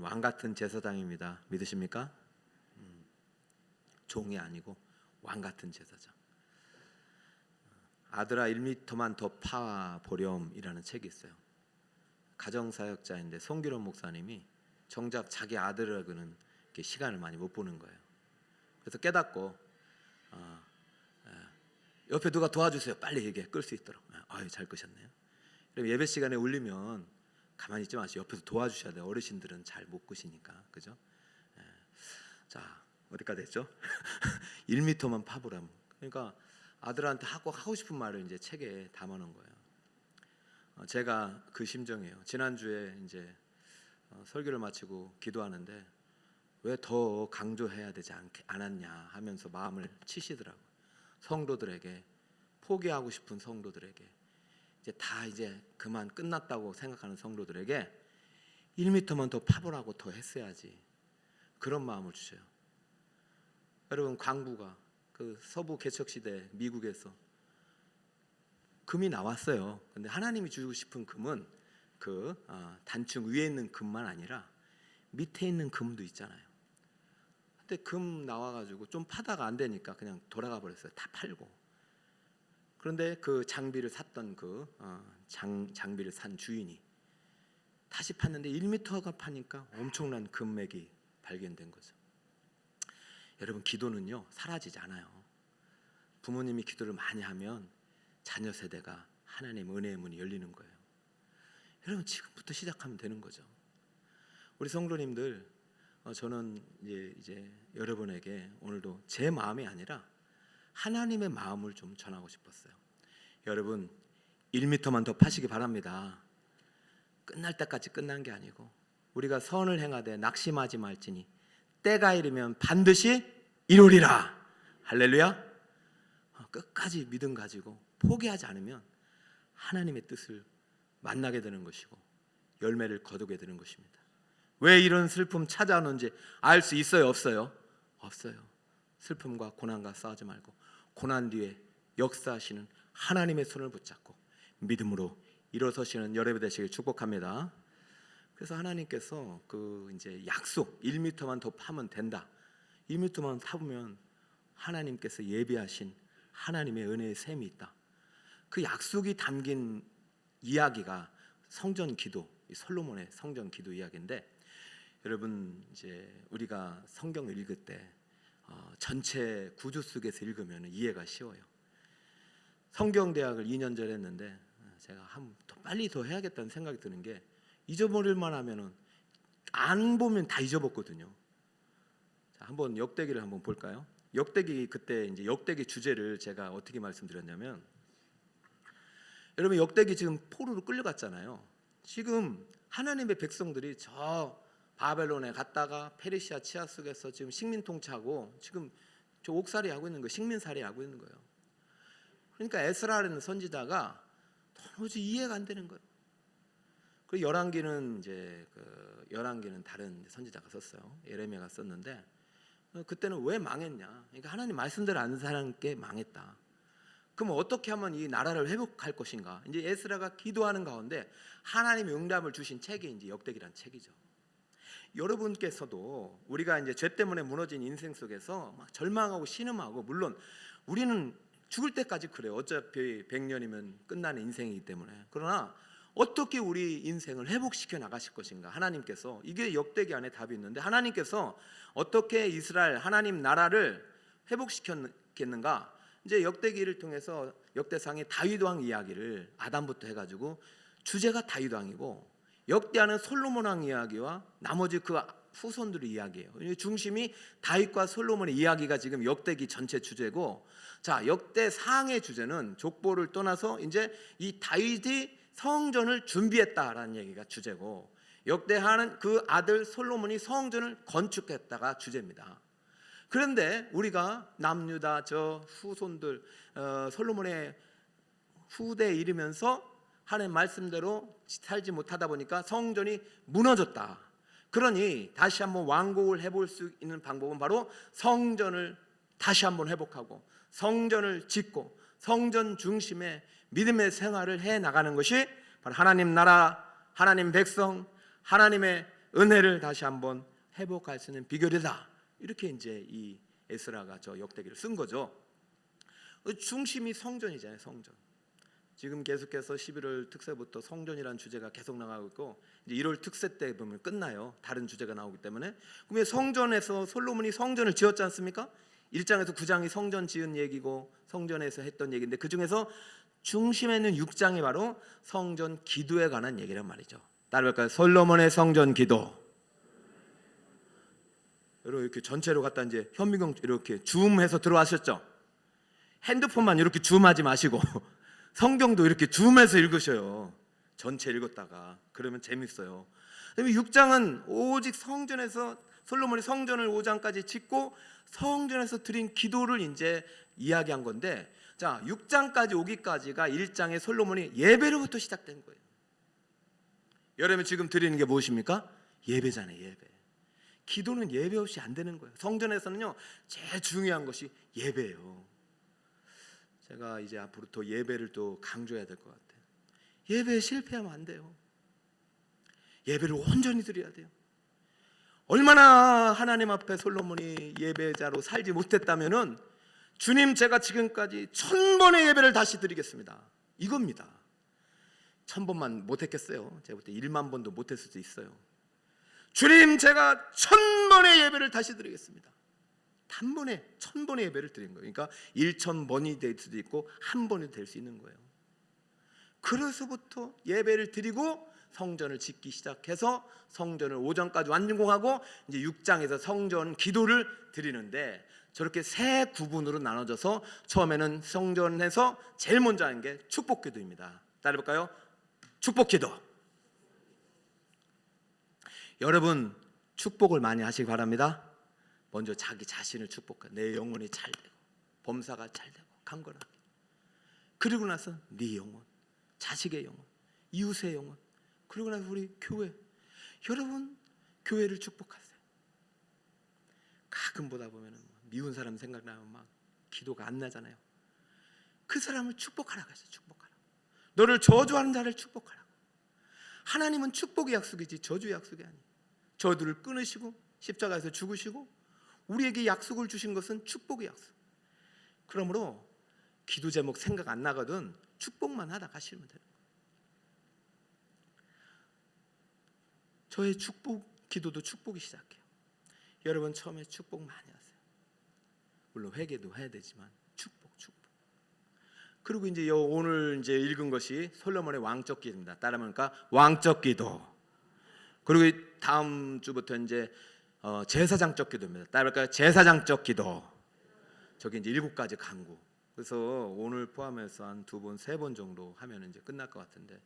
왕 같은 제사장입니다. 믿으십니까? 종이 아니고 왕 같은 제사장. 아들아 1미터만 더 파 보렴이라는 책이 있어요. 가정사역자인데 송기론 목사님이 정작 자기 아들하고는 이렇게 시간을 많이 못 보는 거예요. 그래서 깨닫고 옆에 누가 도와주세요. 빨리 얘기해 끌 수 있도록. 아유 잘 끄셨네요. 그럼 예배 시간에 울리면 가만히 있지 마시고 옆에서 도와주셔야 돼요. 어르신들은 잘 못 끄시니까. 그죠? 자 어디까지 했죠? 1미터만 파보람. 그러니까 아들한테 하고 싶은 말을 이제 책에 담아놓은 거예요. 제가 그 심정이에요. 지난주에 이제 설교를 마치고 기도하는데 왜 더 강조해야 되지 않았냐 하면서 마음을 치시더라고요. 성도들에게, 포기하고 싶은 성도들에게, 이제 그만 끝났다고 생각하는 성도들에게 1미터만 더 파보라고 더 했어야지. 그런 마음을 주셔요. 여러분 광부가 그 서부 개척 시대 미국에서 금이 나왔어요. 근데 하나님이 주고 싶은 금은 그 단층 위에 있는 금만 아니라 밑에 있는 금도 있잖아요. 근데 금 나와가지고 좀 파다가 안 되니까 그냥 돌아가 버렸어요. 다 팔고. 그런데 그 장비를 샀던 장비를 산 주인이 다시 팠는데 1m가 파니까 엄청난 금맥이 발견된 거죠. 여러분 기도는요 사라지지 않아요. 부모님이 기도를 많이 하면 자녀 세대가 하나님 은혜의 문이 열리는 거예요. 여러분 지금부터 시작하면 되는 거죠. 우리 성도님들, 저는 이제 여러분에게 오늘도 제 마음이 아니라 하나님의 마음을 좀 전하고 싶었어요. 여러분 1미터만 더 파시기 바랍니다. 끝날 때까지 끝난 게 아니고 우리가 선을 행하되 낙심하지 말지니 때가 이르면 반드시 이루리라. 할렐루야. 끝까지 믿음 가지고 포기하지 않으면 하나님의 뜻을 만나게 되는 것이고 열매를 거두게 되는 것입니다. 왜 이런 슬픔 찾아오는지 알 수 있어요? 없어요? 없어요. 슬픔과 고난과 싸우지 말고 고난 뒤에 역사하시는 하나님의 손을 붙잡고 믿음으로 일어서시는 여러분 되시길 축복합니다. 그래서 하나님께서 이제 약속 1미터만 더 파면 된다. 1미터만 파보면 하나님께서 예비하신 하나님의 은혜의 샘이 있다. 그 약속이 담긴 이야기가 성전 기도, 솔로몬의 성전 기도 이야기인데, 여러분 이제 우리가 성경을 읽을 때 전체 구조 속에서 읽으면 이해가 쉬워요. 성경대학을 2년 전에 했는데 제가 더 빨리 더 해야겠다는 생각이 드는 게 잊어버릴만 하면은 안 보면 다 잊어먹거든요. 자, 한번 역대기를 한번 볼까요? 역대기 그때 이제 역대기 주제를 제가 어떻게 말씀드렸냐면, 여러분 역대기 지금 포로로 끌려갔잖아요. 지금 하나님의 백성들이 저 바벨론에 갔다가 페르시아 치하 속에서 지금 식민 통치하고 지금 저 옥살이 하고 있는 거예요. 식민살이 하고 있는 거예요. 그러니까 에스라라는 선지자가 도무지 이해가 안 되는 거예요. 그 열왕기는 열왕기는 다른 선지자가 썼어요. 예레미야가 썼는데 그때는 왜 망했냐? 그러니까 하나님 말씀대로 안 사람께 망했다. 그럼 어떻게 하면 이 나라를 회복할 것인가? 이제 에스라가 기도하는 가운데 하나님이 응답을 주신 책이 이제 역대기란 책이죠. 여러분께서도 우리가 이제 죄 때문에 무너진 인생 속에서 막 절망하고 신음하고, 물론 우리는 죽을 때까지 그래요. 어차피 100년이면 끝나는 인생이기 때문에. 그러나 어떻게 우리 인생을 회복시켜 나가실 것인가? 하나님께서, 이게 역대기 안에 답이 있는데 하나님께서 어떻게 이스라엘 하나님 나라를 회복시켰겠는가? 이제 역대기를 통해서 역대상의 다윗 왕 이야기를 아담부터 해가지고 주제가 다윗 왕이고, 역대하는 솔로몬 왕 이야기와 나머지 그 후손들의 이야기예요. 중심이 다윗과 솔로몬의 이야기가 지금 역대기 전체 주제고, 자 역대상의 주제는 족보를 떠나서 이제 이 다윗이 성전을 준비했다라는 얘기가 주제고, 역대하는 그 아들 솔로몬이 성전을 건축했다가 주제입니다. 그런데 우리가 남유다 저 후손들 솔로몬의 후대에 이르면서 하나님 말씀대로 살지 못하다 보니까 성전이 무너졌다. 그러니 다시 한번 완공을 해볼 수 있는 방법은 바로 성전을 다시 한번 회복하고 성전을 짓고 성전 중심의 믿음의 생활을 해 나가는 것이 바로 하나님 나라, 하나님 백성, 하나님의 은혜를 다시 한번 회복할 수 있는 비결이다. 이렇게 이제 이 에스라가 저 역대기를 쓴 거죠. 중심이 성전이잖아요. 성전. 지금 계속해서 11월 특세부터 성전이라는 주제가 계속 나가고 있고 이제 1월 특세 때 보면 끝나요. 다른 주제가 나오기 때문에. 그러면 성전에서 솔로몬이 성전을 지었지 않습니까? 1장에서 9장이 성전 지은 얘기고 성전에서 했던 얘기인데 그 중에서 중심에 있는 6장이 바로 성전 기도에 관한 얘기란 말이죠. 따라볼까요? 솔로몬의 성전 기도. 여러분 이렇게 전체로 갖다 이제 현미경 이렇게 줌해서 들어왔었죠. 핸드폰만 이렇게 줌하지 마시고 성경도 이렇게 줌해서 읽으셔요. 전체 읽었다가 그러면 재밌어요. 그다음에 6장은 오직 성전에서 솔로몬이 성전을 5장까지 짓고 성전에서 드린 기도를 이제 이야기한 건데, 자 6장까지 오기까지가 1장의 솔로몬이 예배로부터 시작된 거예요. 여러분 지금 드리는 게 무엇입니까? 예배잖아요. 예배. 기도는 예배 없이 안 되는 거예요. 성전에서는요 제일 중요한 것이 예배예요. 제가 이제 앞으로 더 예배를 또 강조해야 될 것 같아요. 예배에 실패하면 안 돼요. 예배를 온전히 드려야 돼요. 얼마나 하나님 앞에 솔로몬이 예배자로 살지 못했다면은 주님 제가 지금까지 1000번의 예배를 다시 드리겠습니다. 이겁니다. 1000번만 못했겠어요. 제가 볼 때 1만 번도 못했을 수도 있어요. 주님 제가 1000번의 예배를 다시 드리겠습니다. 단번에 1000번의 예배를 드린 거예요. 그러니까 1000번이 될 수도 있고 한 번이 될 수 있는 거예요. 그래서부터 예배를 드리고 성전을 짓기 시작해서 성전을 5장까지 완공하고 이제 6장에서 성전 기도를 드리는데 저렇게 세 구분으로 나눠져서 처음에는 성전에서 제일 먼저 하는 게 축복기도입니다. 따라해볼까요? 축복기도. 여러분 축복을 많이 하시기 바랍니다. 먼저 자기 자신을 축복해. 내 영혼이 잘 되고 범사가 잘 되고 강건하게. 그리고 나서 네 영혼, 자식의 영혼, 이웃의 영혼, 그리고 나서 우리 교회. 여러분 교회를 축복하세요. 가끔 보다 보면 미운 사람 생각나면 막 기도가 안 나잖아요. 그 사람을 축복하라고 했어요. 축복하라고. 너를 저주하는 자를 축복하라고. 하나님은 축복의 약속이지 저주의 약속이 아니에요. 저주를 끊으시고 십자가에서 죽으시고 우리에게 약속을 주신 것은 축복의 약속. 그러므로 기도 제목 생각 안 나거든 축복만 하다 가시면 돼요. 저의 축복 기도도 축복이 시작해요. 여러분 처음에 축복 많이 하세요. 물론 회개도 해야 되지만 축복. 그리고 이제 오늘 이제 읽은 것이 솔로몬의 왕적 기도입니다. 따라하니까 왕적 기도. 그리고 다음 주부터 이제 제사장적 기도입니다. 따라할까요? 제사장적 기도. 저기 이제 7가지 간구. 그래서 오늘 포함해서 한 2번, 3번 정도 하면 이제 끝날 것 같은데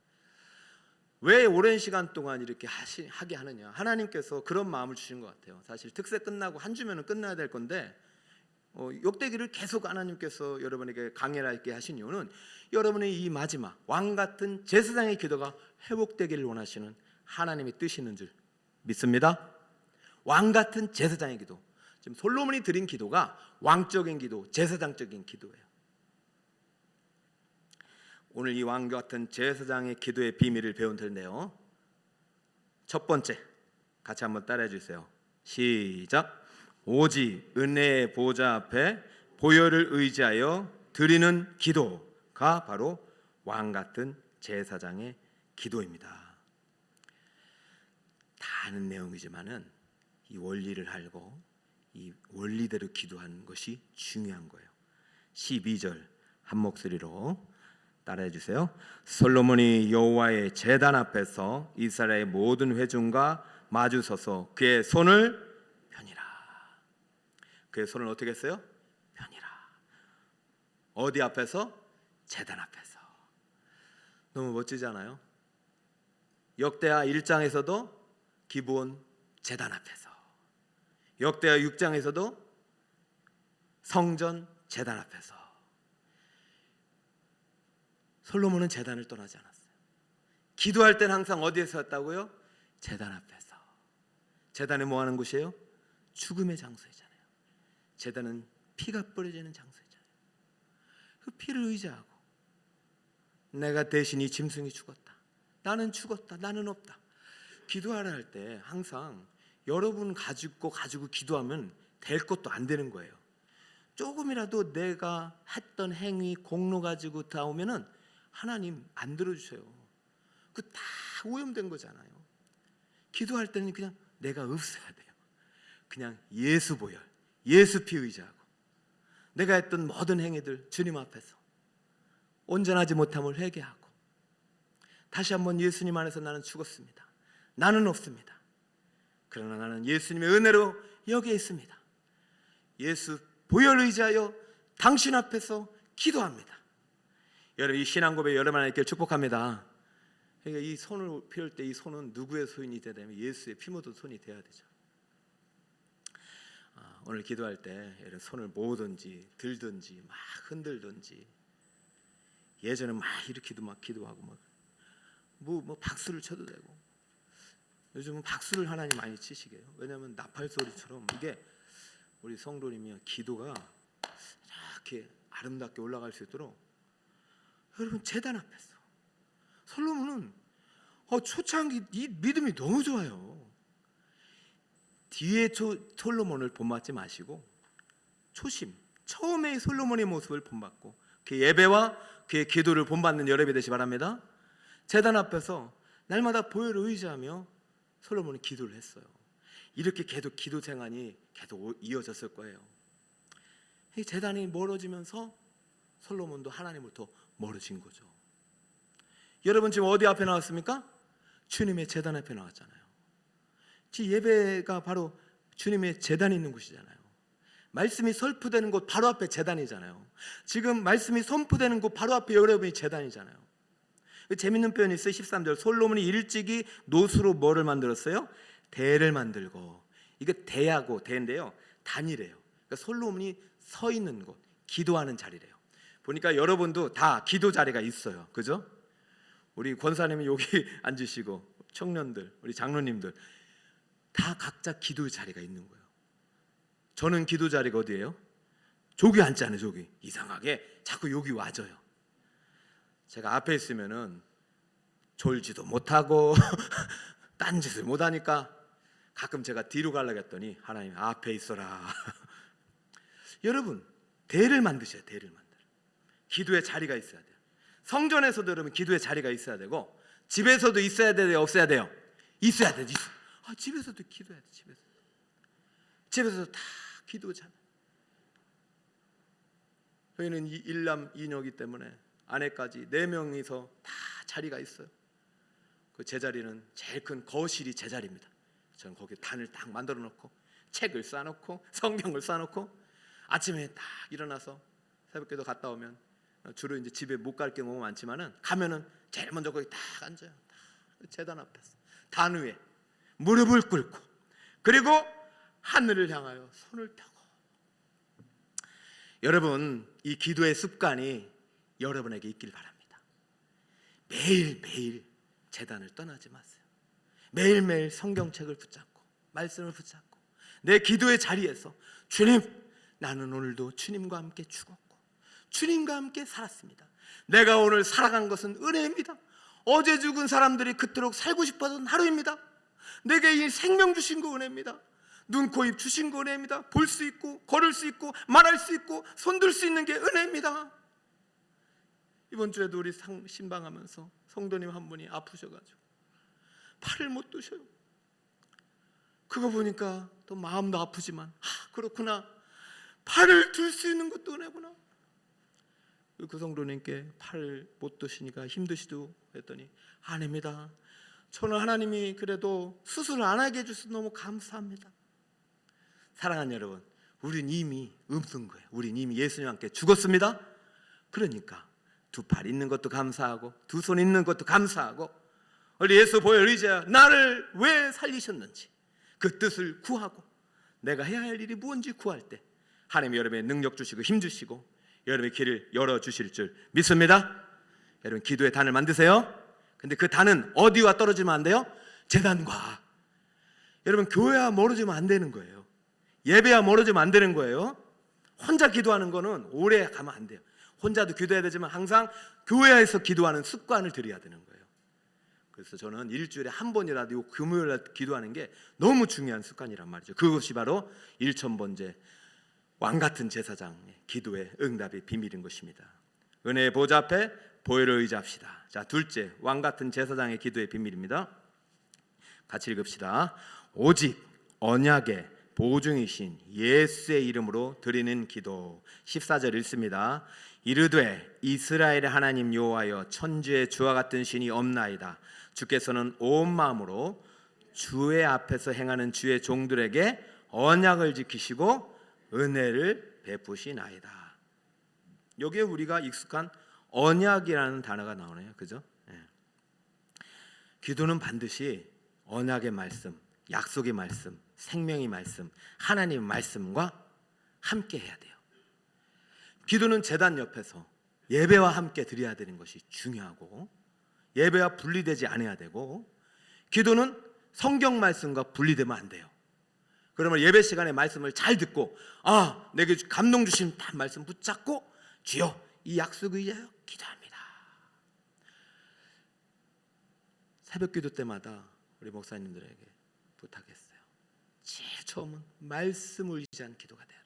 왜 오랜 시간 동안 이렇게 하게 하느냐? 하나님께서 그런 마음을 주신 것 같아요. 사실 특세 끝나고 한 주면은 끝나야 될 건데 역대기를 계속 하나님께서 여러분에게 강렬하게 하신 이유는 여러분의 이 마지막 왕 같은 제사장의 기도가 회복되기를 원하시는 하나님의 뜻이는 줄 믿습니다. 왕 같은 제사장의 기도. 지금 솔로몬이 드린 기도가 왕적인 기도, 제사장적인 기도예요. 오늘 이 왕 같은 제사장의 기도의 비밀을 배운 텐데요. 첫 번째, 같이 한번 따라해 주세요. 시작. 오직 은혜의 보좌 앞에 보혈을 의지하여 드리는 기도가 바로 왕 같은 제사장의 기도입니다. 다 아는 내용이지만은 이 원리를 알고 이 원리대로 기도하는 것이 중요한 거예요. 12절 한 목소리로 따라해 주세요. 솔로몬이 여호와의 제단 앞에서 이스라엘의 모든 회중과 마주서서 그의 손을 펴니라. 그의 손을 어떻게 했어요? 펴니라. 어디 앞에서? 제단 앞에서. 너무 멋지잖아요. 역대하 1장에서도 기브온 제단 앞에서, 역대하 6장에서도 성전 제단 앞에서. 솔로몬은 제단을 떠나지 않았어요. 기도할 때는 항상 어디에서 했다고요? 제단 앞에서. 제단이 뭐 하는 곳이에요? 죽음의 장소이잖아요. 제단은 피가 뿌려지는 장소이잖아요. 그 피를 의지하고 내가 대신 이 짐승이 죽었다, 나는 죽었다, 나는 없다, 기도하라 할 때 항상 여러분 가지고 기도하면 될 것도 안 되는 거예요. 조금이라도 내가 했던 행위, 공로 가지고 나오면은 하나님 안 들어주셔요. 그 다 오염된 거잖아요. 기도할 때는 그냥 내가 없어야 돼요. 그냥 예수 보혈, 예수 피 의지하고 내가 했던 모든 행위들 주님 앞에서 온전하지 못함을 회개하고 다시 한번 예수님 안에서 나는 죽었습니다. 나는 없습니다. 그러나 나는 예수님의 은혜로 여기에 있습니다. 예수 보혈 의지하여 당신 앞에서 기도합니다. 여러분 이 신앙 고백 여러분 있길 축복합니다. 그러니까 이 손을 펼 때 이 손은 누구의 손이 돼야 되면 예수의 피 묻은 손이 돼야 되죠. 오늘 기도할 때 이런 손을 모으든지 들든지 막 흔들든지 예전에 막 이렇게도 막 기도하고 뭐 박수를 쳐도 되고 요즘은 박수를 하나님 많이 치시게요. 왜냐하면 나팔 소리처럼 이게 우리 성도님이 기도가 이렇게 아름답게 올라갈 수 있도록 여러분 재단 앞에서 솔로몬은 초창기 이 믿음이 너무 좋아요. 뒤에 솔로몬을 본받지 마시고 처음에 솔로몬의 모습을 본받고 그 예배와 그의 기도를 본받는 여러분이 되시 바랍니다. 제단 앞에서 날마다 보혈을 의지하며 솔로몬이 기도를 했어요. 이렇게 계속 기도 생활이 계속 이어졌을 거예요. 이 제단이 멀어지면서 솔로몬도 하나님으로부터 멀어진 거죠. 여러분 지금 어디 앞에 나왔습니까? 주님의 제단 앞에 나왔잖아요. 지 예배가 바로 주님의 제단이 있는 곳이잖아요. 말씀이 설포되는 곳 바로 앞에 제단이잖아요. 지금 말씀이 선포되는 곳 바로 앞에 여러분이 제단이잖아요. 재밌는 표현이 있어요. 13절 솔로몬이 일찍이 노수로 뭐를 만들었어요? 대를 만들고 이게 대하고 대인데요 단이래요. 그러니까 솔로몬이 서 있는 곳 기도하는 자리래요. 보니까 여러분도 다 기도 자리가 있어요. 그죠? 우리 권사님이 여기 앉으시고 청년들 우리 장로님들 다 각자 기도의 자리가 있는 거예요. 저는 기도 자리가 어디예요? 저기 앉잖아요. 저기 이상하게 자꾸 여기 와줘요. 제가 앞에 있으면은 졸지도 못하고 딴짓을 못하니까 가끔 제가 뒤로 가려고 했더니 하나님 앞에 있어라. 여러분 대를 만드셔야 대를 만들어. 기도의 자리가 있어야 돼요. 성전에서도 여러분 기도의 자리가 있어야 되고 집에서도 있어야 돼요? 없어야 돼요? 있어야 돼요. 집에서도 기도해야 돼. 집에서 다 기도잖아. 저희는 일남 이녀이기 때문에 아내까지 4명이서 다 자리가 있어요. 그 제자리는 제일 큰 거실이 제자리입니다. 저는 거기 단을 딱 만들어 놓고 책을 쌓아놓고 성경을 쌓아놓고 아침에 딱 일어나서 새벽기도 갔다 오면 주로 이제 집에 못 갈 경우가 많지만은 가면은 제일 먼저 거기 딱 앉아요. 딱 제단 앞에서 단 위에 무릎을 꿇고 그리고 하늘을 향하여 손을 펴고 여러분 이 기도의 습관이 여러분에게 있길 바랍니다. 매일매일 제단을 떠나지 마세요. 매일매일 성경책을 붙잡고 말씀을 붙잡고 내 기도의 자리에서 주님 나는 오늘도 주님과 함께 죽었고 주님과 함께 살았습니다. 내가 오늘 살아간 것은 은혜입니다. 어제 죽은 사람들이 그토록 살고 싶어던 하루입니다. 내게 이 생명 주신 거 은혜입니다. 눈, 코, 입 주신 거 은혜입니다. 볼 수 있고 걸을 수 있고 말할 수 있고 손들 수 있는 게 은혜입니다. 이번 주에도 우리 신방하면서 성도님 한 분이 아프셔가지고 팔을 못 드셔요. 그거 보니까 또 마음도 아프지만 그렇구나. 팔을 들 수 있는 것도 은혜구나. 그 성도님께 팔을 못 드시니까 힘드시도 했더니 아닙니다. 저는 하나님이 그래도 수술을 안 하게 해주셔서 너무 감사합니다. 사랑하는 여러분, 우린 이미 없는 거예요. 우린 이미 예수님과 함께 죽었습니다. 그러니까 2팔 있는 것도 감사하고 2손 있는 것도 감사하고 우리 예수 보혈 의지하여 나를 왜 살리셨는지 그 뜻을 구하고 내가 해야 할 일이 무엇인지 구할 때 하나님이 여러분의 능력 주시고 힘 주시고 여러분의 길을 열어주실 줄 믿습니다. 여러분 기도의 단을 만드세요. 근데 그 단은 어디와 떨어지면 안 돼요? 제단과. 여러분 교회와 멀어지면 안 되는 거예요. 예배와 멀어지면 안 되는 거예요. 혼자 기도하는 거는 오래 가면 안 돼요. 혼자도 기도해야 되지만 항상 교회에서 기도하는 습관을 들여야 되는 거예요. 그래서 저는 일주일에 한 번이라도 금요일 날 기도하는 게 너무 중요한 습관이란 말이죠. 그것이 바로 일천번제 왕같은 제사장의 기도의 응답의 비밀인 것입니다. 은혜의 보좌 앞에 보혈을 의지합시다. 자, 둘째, 왕같은 제사장의 기도의 비밀입니다. 같이 읽읍시다. 오직 언약의 보증이신 예수의 이름으로 드리는 기도. 14절 읽습니다. 이르되 이스라엘의 하나님 여호와여, 천주의 주와 같은 신이 없나이다. 주께서는 온 마음으로 주의 앞에서 행하는 주의 종들에게 언약을 지키시고 은혜를 베푸시나이다. 여기에 우리가 익숙한 언약이라는 단어가 나오네요. 그죠? 기도는 반드시 언약의 말씀, 약속의 말씀, 생명의 말씀, 하나님의 말씀과 함께 해야 돼요. 기도는 제단 옆에서 예배와 함께 드려야 되는 것이 중요하고, 예배와 분리되지 않아야 되고, 기도는 성경 말씀과 분리되면 안 돼요. 그러면 예배 시간에 말씀을 잘 듣고, 내게 감동 주신 말씀 붙잡고, 주여 이 약속을 위하여 기도합니다. 새벽 기도 때마다 우리 목사님들에게 부탁했어요. 제일 처음은 말씀을 의지한 기도가 되라.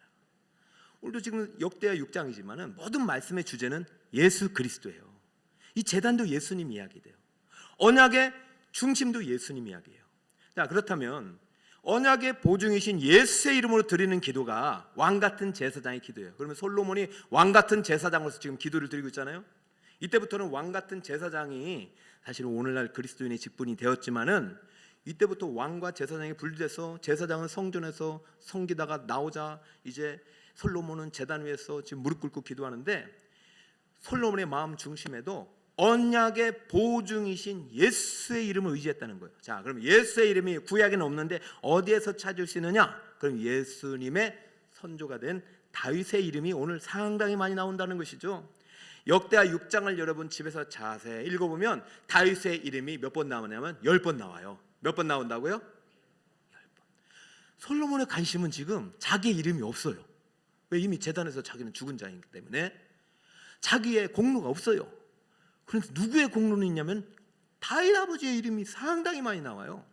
오늘도 지금 역대하 6장이지만은 모든 말씀의 주제는 예수 그리스도예요. 이 제단도 예수님 이야기돼요. 언약의 중심도 예수님 이야기예요. 자, 그렇다면 언약의 보증이신 예수의 이름으로 드리는 기도가 왕같은 제사장의 기도예요. 그러면 솔로몬이 왕같은 제사장으로서 지금 기도를 드리고 있잖아요. 이때부터는 왕같은 제사장이 사실은 오늘날 그리스도인의 직분이 되었지만은, 이때부터 왕과 제사장이 분리돼서 제사장은 성전에서 섬기다가 나오자 이제 솔로몬은 제단 위에서 지금 무릎 꿇고 기도하는데, 솔로몬의 마음 중심에도 언약의 보증이신 예수의 이름을 의지했다는 거예요. 자, 그럼 예수의 이름이 구약에는 없는데 어디에서 찾을 수 있느냐? 그럼 예수님의 선조가 된 다윗의 이름이 오늘 상당히 많이 나온다는 것이죠. 역대하 6장을 여러분 집에서 자세히 읽어보면 다윗의 이름이 몇 번 나오냐면 10번 나와요. 몇 번 나온다고요? 10번. 솔로몬의 관심은 지금 자기의 이름이 없어요. 왜? 이미 제단에서 자기는 죽은 자이기 때문에 자기의 공로가 없어요. 그래서 누구의 공로는 있냐면 다윗 아버지의 이름이 상당히 많이 나와요.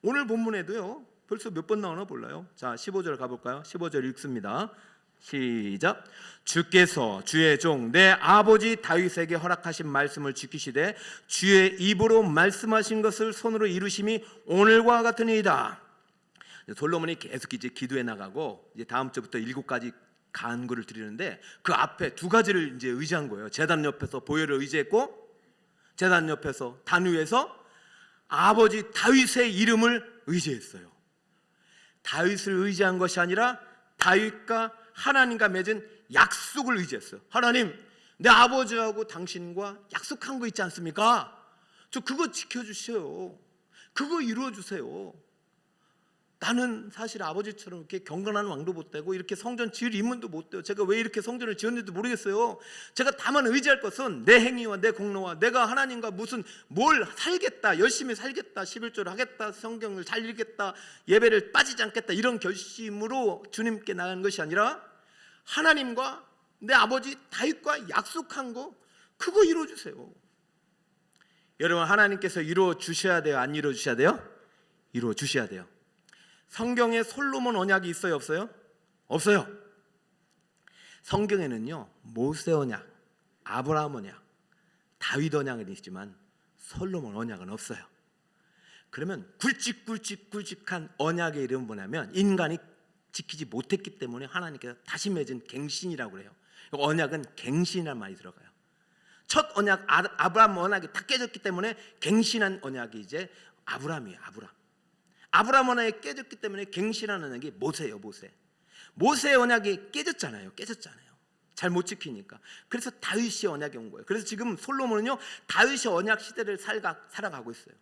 오늘 본문에도요, 벌써 몇 번 나오나 몰라요. 자, 15절 가볼까요? 15절 읽습니다. 시작. 주께서 주의 종 내 아버지 다윗에게 허락하신 말씀을 지키시되 주의 입으로 말씀하신 것을 손으로 이루심이 오늘과 같으니이다. 솔로몬이 계속 이제 기도해 나가고, 이제 다음 주부터 7가지 간구를 드리는데, 그 앞에 2가지를 이제 의지한 거예요. 제단 옆에서 보혈을 의지했고, 제단 옆에서 단 위에서 아버지 다윗의 이름을 의지했어요. 다윗을 의지한 것이 아니라 다윗과 하나님과 맺은 약속을 의지했어요. 하나님, 내 아버지하고 당신과 약속한 거 있지 않습니까? 저 그거 지켜주세요. 그거 이루어주세요. 나는 사실 아버지처럼 이렇게 경건한 왕도 못 되고 이렇게 성전 지을 인문도 못 돼요. 제가 왜 이렇게 성전을 지었는지도 모르겠어요. 제가 다만 의지할 것은 내 행위와 내 공로와 내가 하나님과 무슨 뭘 살겠다, 열심히 살겠다, 11조를 하겠다, 성경을 잘 읽겠다, 예배를 빠지지 않겠다, 이런 결심으로 주님께 나간 것이 아니라 하나님과 내 아버지 다윗과 약속한 거, 그거 이루어주세요. 여러분, 하나님께서 이루어주셔야 돼요? 안 이루어주셔야 돼요? 이루어주셔야 돼요. 성경에 솔로몬 언약이 있어요? 없어요? 없어요. 성경에는요, 모세 언약, 아브라함 언약, 다윗 언약은 있지만 솔로몬 언약은 없어요. 그러면 굵직굵직한 언약의 이름은 뭐냐면 인간이 지키지 못했기 때문에 하나님께서 다시 맺은 갱신이라고 그래요. 언약은 갱신이라는 말이 들어가요. 첫 언약 아브라함 언약이 다 깨졌기 때문에 갱신한 언약이 이제 아브라함이에요. 아브라함 언약이 깨졌기 때문에 갱신한 언약이 모세예요. 모세의 언약이 깨졌잖아요. 잘 못 지키니까. 그래서 다윗의 언약이 온 거예요. 그래서 지금 솔로몬은요, 다윗의 언약 시대를 살아가고 있어요.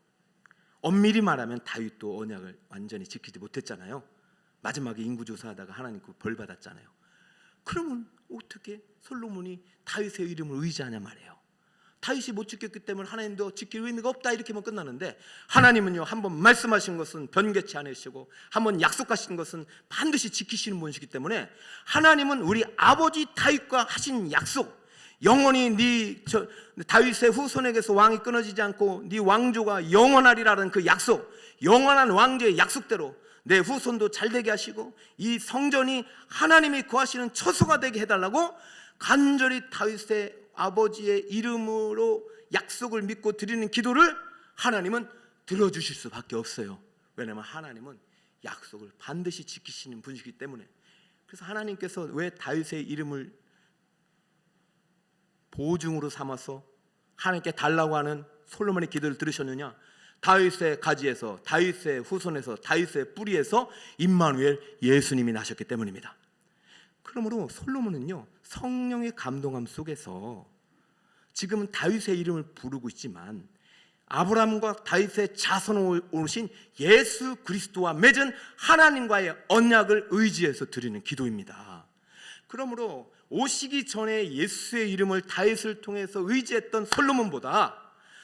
엄밀히 말하면 다윗도 언약을 완전히 지키지 못했잖아요. 마지막에 인구조사하다가 하나님 그 벌 받았잖아요. 그러면 어떻게 솔로몬이 다윗의 이름을 의지하냐 말이에요. 다윗이 못 지켰기 때문에 하나님도 지킬 의미가 없다, 이렇게만 끝나는데, 하나님은요, 한번 말씀하신 것은 변개치 않으시고 한번 약속하신 것은 반드시 지키시는 분이시기 때문에, 하나님은 우리 아버지 다윗과 하신 약속, 영원히 다윗의 후손에게서 왕이 끊어지지 않고 네 왕조가 영원하리라는 그 약속, 영원한 왕조의 약속대로 내 후손도 잘되게 하시고 이 성전이 하나님이 거하시는 처소가 되게 해달라고 간절히 다윗의 아버지의 이름으로 약속을 믿고 드리는 기도를 하나님은 들어주실 수밖에 없어요. 왜냐하면 하나님은 약속을 반드시 지키시는 분이시기 때문에. 그래서 하나님께서 왜 다윗의 이름을 보증으로 삼아서 하나님께 달라고 하는 솔로몬의 기도를 들으셨느냐? 다윗의 가지에서, 다윗의 후손에서, 다윗의 뿌리에서 임마누엘 예수님이 나셨기 때문입니다. 그러므로 솔로몬은요, 성령의 감동함 속에서 지금은 다윗의 이름을 부르고 있지만 아브라함과 다윗의 자손으로 오신 예수 그리스도와 맺은 하나님과의 언약을 의지해서 드리는 기도입니다. 그러므로 오시기 전에 예수의 이름을 다윗을 통해서 의지했던 솔로몬보다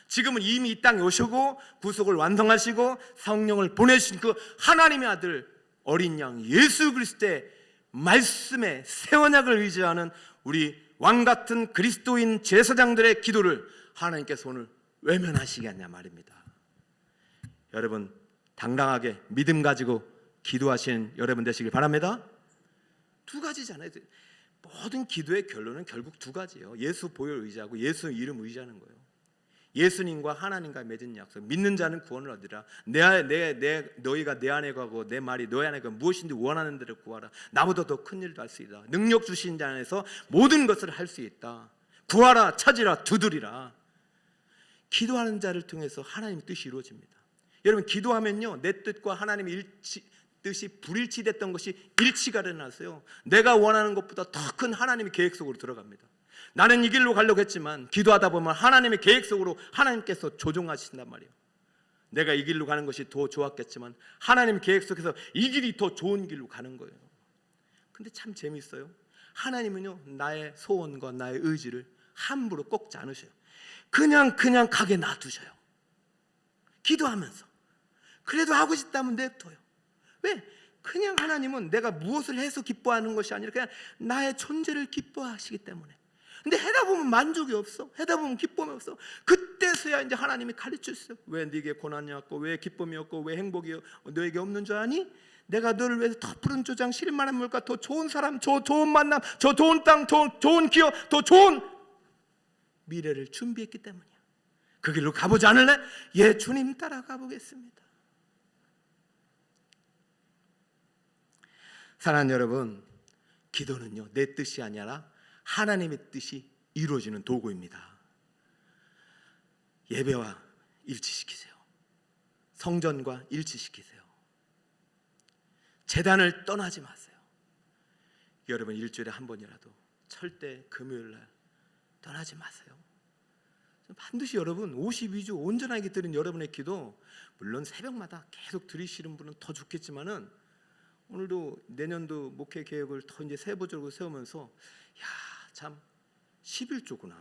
지금은 이미 이 땅에 오시고 구속을 완성하시고 성령을 보내신 그 하나님의 아들 어린 양 예수 그리스도의 말씀에 새 언약을 의지하는 우리 왕같은 그리스도인 제사장들의 기도를 하나님께서 오늘 외면하시겠냐 말입니다. 여러분 당당하게 믿음 가지고 기도하시는 여러분 되시길 바랍니다. 두 가지잖아요. 모든 기도의 결론은 결국 두 가지예요. 예수 보혈 의지하고 예수 이름 의지하는 거예요. 예수님과 하나님과 맺은 약속, 믿는 자는 구원을 얻으라. 너희가 내 안에 가고 내 말이 너희 안에 가고 무엇인지 원하는 대로 구하라. 나보다 더 큰 일도 할 수 있다. 능력 주신 자 안에서 모든 것을 할 수 있다. 구하라, 찾으라, 두드리라. 기도하는 자를 통해서 하나님의 뜻이 이루어집니다. 여러분 기도하면요, 내 뜻과 하나님의 뜻이 불일치됐던 것이 일치가 일어나서요, 내가 원하는 것보다 더 큰 하나님의 계획 속으로 들어갑니다. 나는 이 길로 가려고 했지만 기도하다 보면 하나님의 계획 속으로 하나님께서 조종하신단 말이에요. 내가 이 길로 가는 것이 더 좋았겠지만 하나님의 계획 속에서 이 길이 더 좋은 길로 가는 거예요. 근데 참 재미있어요. 하나님은요, 나의 소원과 나의 의지를 함부로 꺾지 않으셔요. 그냥 가게 놔두셔요. 기도하면서. 그래도 하고 싶다면 냅둬요. 왜? 그냥 하나님은 내가 무엇을 해서 기뻐하는 것이 아니라 그냥 나의 존재를 기뻐하시기 때문에. 근데 하다 보면 만족이 없어. 하다 보면 기쁨이 없어. 그때서야 이제 하나님이 가르쳐주세요. 왜 네게 고난이 없고 왜 기쁨이 없고 왜 행복이 너에게 없는 줄 아니? 내가 너를 위해서 더 푸른 조장 실만한 물과 더 좋은 사람, 더 좋은 만남, 더 좋은 땅, 더 좋은 기업, 더 좋은 미래를 준비했기 때문이야. 그 길로 가보지 않을래? 예, 주님 따라가 보겠습니다. 사랑하는 여러분, 기도는요, 내 뜻이 아니라 하나님의 뜻이 이루어지는 도구입니다. 예배와 일치시키세요. 성전과 일치시키세요. 제단을 떠나지 마세요. 여러분 일주일에 한 번이라도 절대 금요일날 떠나지 마세요. 반드시 여러분 52주 온전하게 드린 여러분의 기도, 물론 새벽마다 계속 드리시는 분은 더 좋겠지만은 오늘도 내년도 목회 계획을 더 이제 세부적으로 세우면서 참 11조구나.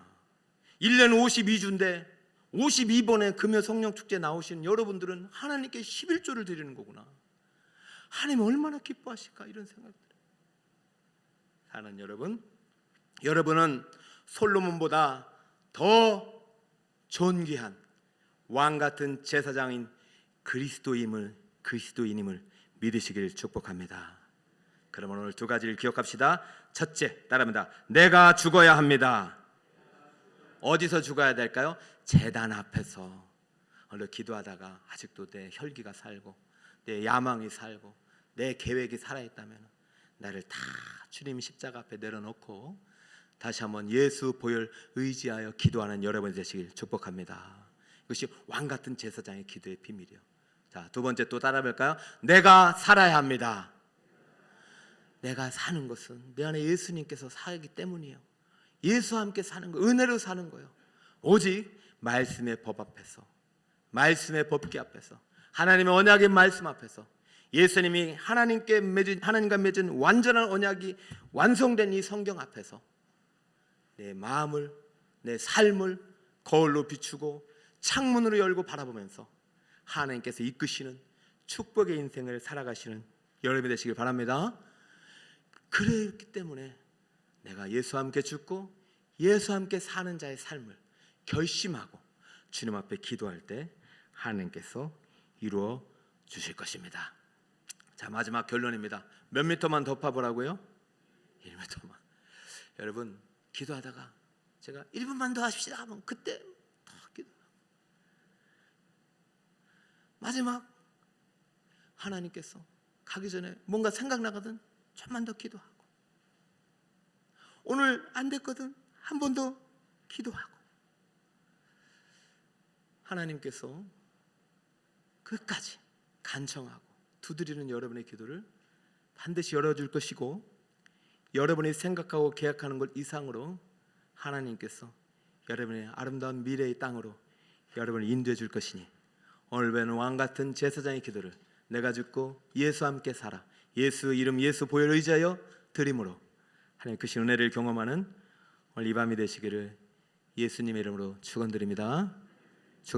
1년 52주인데 52번의 금요 성령 축제 나오시는 여러분들은 하나님께 11조를 드리는 거구나. 하나님 얼마나 기뻐하실까 이런 생각이 들어요. 사랑하는 여러분, 여러분은 솔로몬보다 더 존귀한 왕 같은 제사장인 그리스도인임을 믿으시길 축복합니다. 그러면 오늘 두 가지를 기억합시다. 첫째, 따라합니다. 내가 죽어야 합니다. 어디서 죽어야 될까요? 제단 앞에서. 오늘 기도하다가 아직도 내 혈기가 살고 내 야망이 살고 내 계획이 살아있다면 나를 다 주님 십자가 앞에 내려놓고 다시 한번 예수 보혈 의지하여 기도하는 여러분이 되시길 축복합니다. 이것이 왕같은 제사장의 기도의 비밀이요. 자, 두 번째 또 따라해볼까요? 내가 살아야 합니다. 내가 사는 것은 내 안에 예수님께서 살기 때문이에요. 예수와 함께 사는 거, 은혜로 사는 거예요. 오직 말씀의 법 앞에서, 말씀의 법궤 앞에서, 하나님의 언약의 말씀 앞에서, 예수님이 하나님과 맺은 완전한 언약이 완성된 이 성경 앞에서 내 마음을, 내 삶을 거울로 비추고 창문으로 열고 바라보면서 하나님께서 이끄시는 축복의 인생을 살아가시는 여러분이 되시길 바랍니다. 그렇기 때문에 내가 예수와 함께 죽고 예수와 함께 사는 자의 삶을 결심하고 주님 앞에 기도할 때 하나님께서 이루어 주실 것입니다. 자, 마지막 결론입니다. 몇 미터만 더 파보라고요? 1미터만. 여러분, 기도하다가 제가 1분만 더 하십시다 하면 그때 더 기도. 마지막 하나님께서 가기 전에 뭔가 생각나거든 좀만 더 기도하고, 오늘 안 됐거든 한 번 더 기도하고, 하나님께서 끝까지 간청하고 두드리는 여러분의 기도를 반드시 열어줄 것이고, 여러분이 생각하고 계약하는 것 이상으로 하나님께서 여러분의 아름다운 미래의 땅으로 여러분을 인도해 줄 것이니, 오늘 ven 왕같은 제사장의 기도를 내가 죽고 예수와 함께 살아 예수 이름 예수 보혈 의지하여 드림으로 하나님 크신 은혜를 경험하는 오늘 이 밤이 되시기를 예수님의 이름으로 축원드립니다.